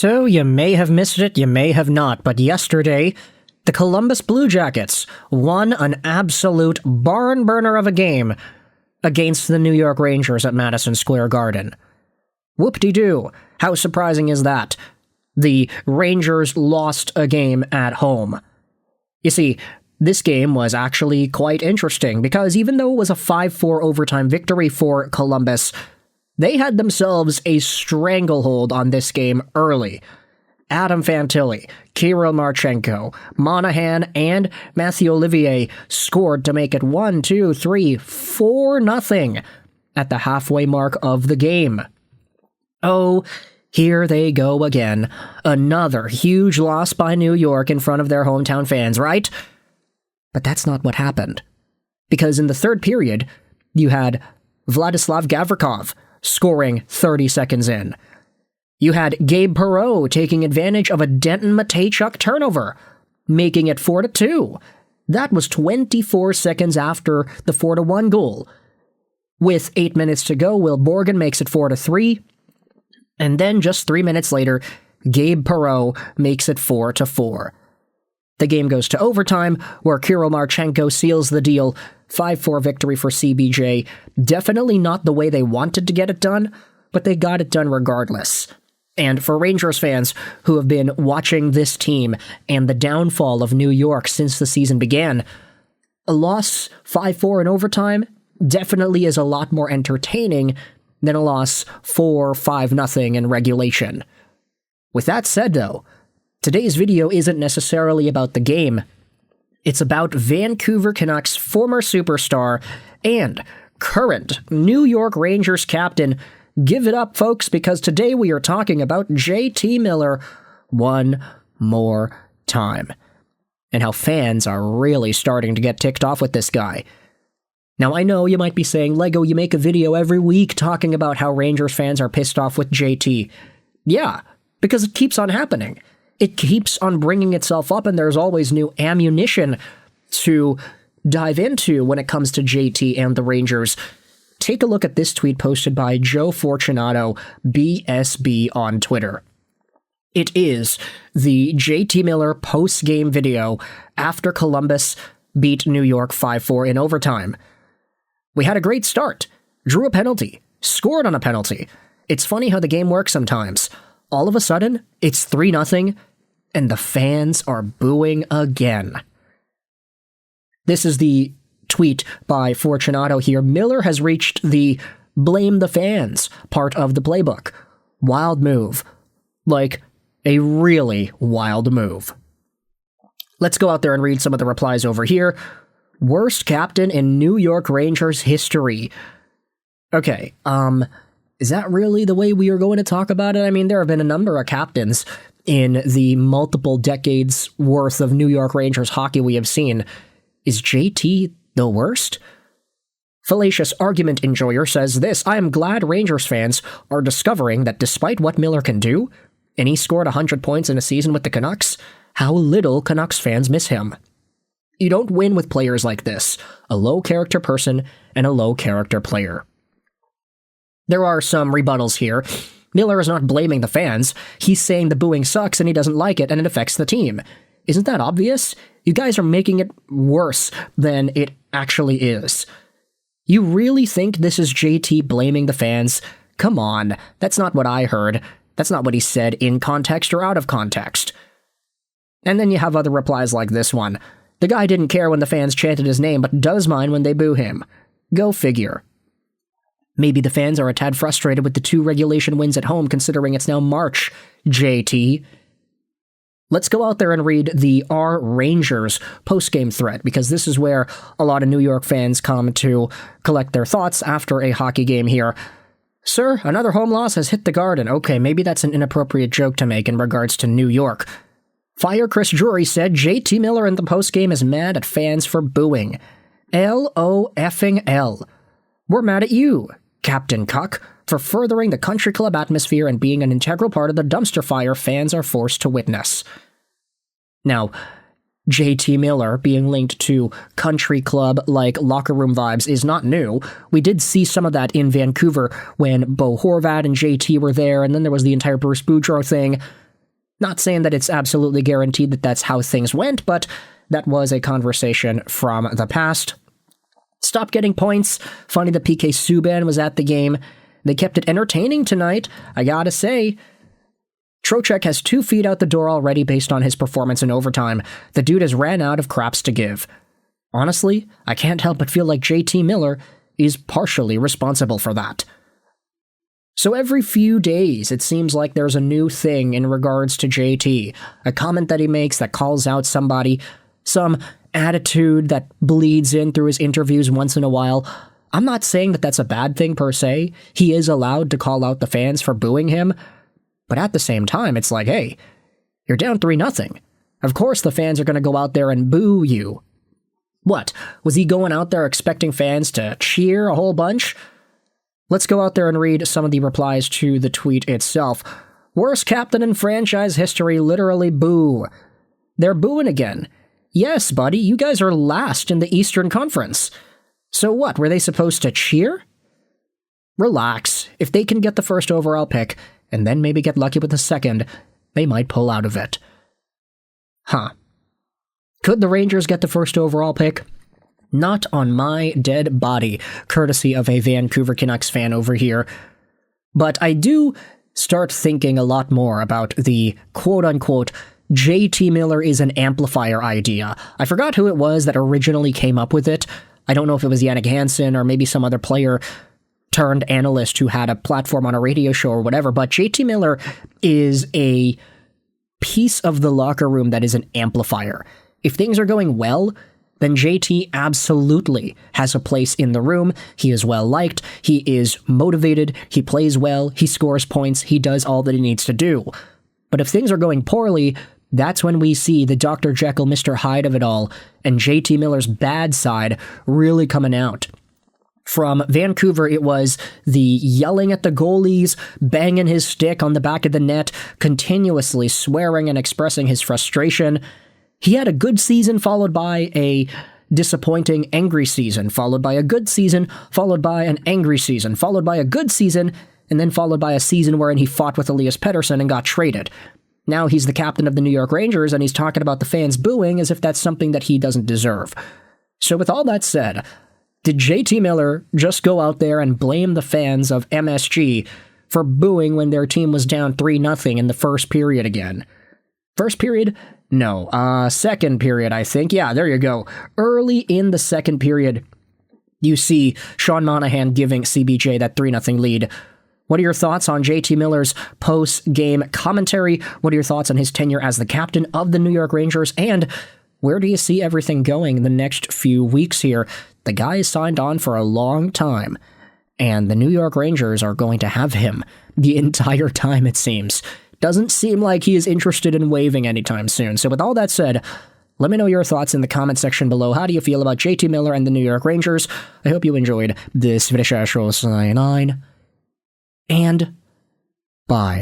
So you may have missed it, you may have not, but yesterday, the Columbus Blue Jackets won an absolute barn burner of a game against the New York Rangers at Madison Square Garden. Whoop-de-doo, how surprising is that? The Rangers lost a game at home. You see, this game was actually quite interesting because even though it was a 5-4 overtime victory for Columbus, they had themselves a stranglehold on this game early. Adam Fantilli, Kirill Marchenko, Monahan, and Matthew Olivier scored to make it 4-0 at the halfway mark of the game. Oh, here they go again. Another huge loss by New York in front of their hometown fans, right? But that's not what happened. Because in the third period, you had Vladislav Gavrikov scoring 30 seconds in. You had Gabe Perreault taking advantage of a Denton Mateychuk turnover, making it 4-2. That was 24 seconds after the 4-1 goal. With 8 minutes to go, Will Borgen makes it 4-3. And then just 3 minutes later, Gabe Perreault makes it 4-4. The game goes to overtime, where Kirill Marchenko seals the deal. 5-4 victory for CBJ. Definitely not the way they wanted to get it done, but they got it done regardless. And for Rangers fans who have been watching this team and the downfall of New York since the season began, a loss 5-4 in overtime definitely is a lot more entertaining than a loss 4-5-0 in regulation. With that said, though, today's video isn't necessarily about the game. It's about Vancouver Canucks former superstar and current New York Rangers captain. Give it up, folks, because today we are talking about JT Miller one more time, and how fans are really starting to get ticked off with this guy. Now, I know you might be saying, Lego, you make a video every week talking about how Rangers fans are pissed off with JT. Yeah, because it keeps on happening. It keeps on bringing itself up, and there's always new ammunition to dive into when it comes to JT and the Rangers. Take a look at this tweet posted by Joe Fortunato, BSB, on Twitter. It is the JT Miller post-game video after Columbus beat New York 5-4 in overtime. We had a great start, drew a penalty, scored on a penalty. It's funny how the game works sometimes. All of a sudden, it's 3-0, and the fans are booing again. This is the tweet by Fortunato here. Miller has reached the blame the fans part of the playbook. Wild move. Like, a really wild move. Let's go out there and read some of the replies over here. Worst captain in New York Rangers history. Okay, is that really the way we are going to talk about it? I mean, there have been a number of captains in the multiple decades worth of New York Rangers hockey we have seen. Is JT the worst? Fallacious Argument Enjoyer says this: I am glad Rangers fans are discovering that despite what Miller can do, and he scored 100 points in a season with the Canucks, how little Canucks fans miss him. You don't win with players like this, a low-character person and a low-character player. There are some rebuttals here. Miller is not blaming the fans. He's saying the booing sucks and he doesn't like it and it affects the team. Isn't that obvious? You guys are making it worse than it actually is. You really think this is JT blaming the fans? Come on, that's not what I heard. That's not what he said in context or out of context. And then you have other replies like this one. The guy didn't care when the fans chanted his name, but does mind when they boo him. Go figure. Maybe the fans are a tad frustrated with the 2 regulation wins at home, considering it's now March, JT. Let's go out there and read the R Rangers post-game thread, because this is where a lot of New York fans come to collect their thoughts after a hockey game here. Sir, another home loss has hit the Garden. Okay, maybe that's an inappropriate joke to make in regards to New York. Fire Chris Drury said JT Miller in the postgame is mad at fans for booing. L-O-F-ing-L. We're mad at you, Captain Cuck, for furthering the country club atmosphere and being an integral part of the dumpster fire fans are forced to witness. Now, JT Miller being linked to country club-like locker room vibes is not new. We did see some of that in Vancouver when Bo Horvat and JT were there, and then there was the entire Bruce Boudreau thing. Not saying that it's absolutely guaranteed that that's how things went, but that was a conversation from the past. Stop getting points. Funny that PK Subban was at the game. They kept it entertaining tonight, I gotta say. Trocheck has 2 feet out the door already based on his performance in overtime. The dude has ran out of craps to give. Honestly, I can't help but feel like JT Miller is partially responsible for that. So every few days, it seems like there's a new thing in regards to JT. A comment that he makes that calls out somebody, some attitude that bleeds in through his interviews once in a while. I'm not saying that that's a bad thing per se. He is allowed to call out the fans for booing him. But at the same time, it's like, hey, you're down 3-0. Of course the fans are going to go out there and boo you. What? Was he going out there expecting fans to cheer a whole bunch? Let's go out there and read some of the replies to the tweet itself. Worst captain in franchise history, literally boo. They're booing again. Yes, buddy, you guys are last in the Eastern Conference. So what, were they supposed to cheer? Relax. If they can get the first overall pick, and then maybe get lucky with the second, they might pull out of it. Huh. Could the Rangers get the first overall pick? Not on my dead body, courtesy of a Vancouver Canucks fan over here. But I do start thinking a lot more about the quote-unquote JT Miller is an amplifier idea. I forgot who it was that originally came up with it. I don't know if it was Jannik Hansen or maybe some other player turned analyst who had a platform on a radio show or whatever, but JT Miller is a piece of the locker room that is an amplifier. If things are going well, then JT absolutely has a place in the room. He is well liked, he is motivated, he plays well, he scores points, he does all that he needs to do. But if things are going poorly, that's when we see the Dr. Jekyll, Mr. Hyde of it all, and JT Miller's bad side really coming out. From Vancouver, it was the yelling at the goalies, banging his stick on the back of the net, continuously swearing and expressing his frustration. He had a good season followed by a disappointing, angry season, followed by a good season, followed by an angry season, followed by a good season, and then followed by a season wherein he fought with Elias Pettersson and got traded. Now he's the captain of the New York Rangers, and he's talking about the fans booing as if that's something that he doesn't deserve. So with all that said, did JT Miller just go out there and blame the fans of MSG for booing when their team was down 3-0 in the first period again? First period? No. Second period, I think. Yeah, there you go. Early in the second period, you see Sean Monahan giving CBJ that 3-0 lead. What are your thoughts on JT Miller's post-game commentary? What are your thoughts on his tenure as the captain of the New York Rangers? And where do you see everything going in the next few weeks here? The guy is signed on for a long time, and the New York Rangers are going to have him the entire time, it seems. Doesn't seem like he is interested in waiving anytime soon. So with all that said, let me know your thoughts in the comment section below. How do you feel about JT Miller and the New York Rangers? I hope you enjoyed this video. And bye.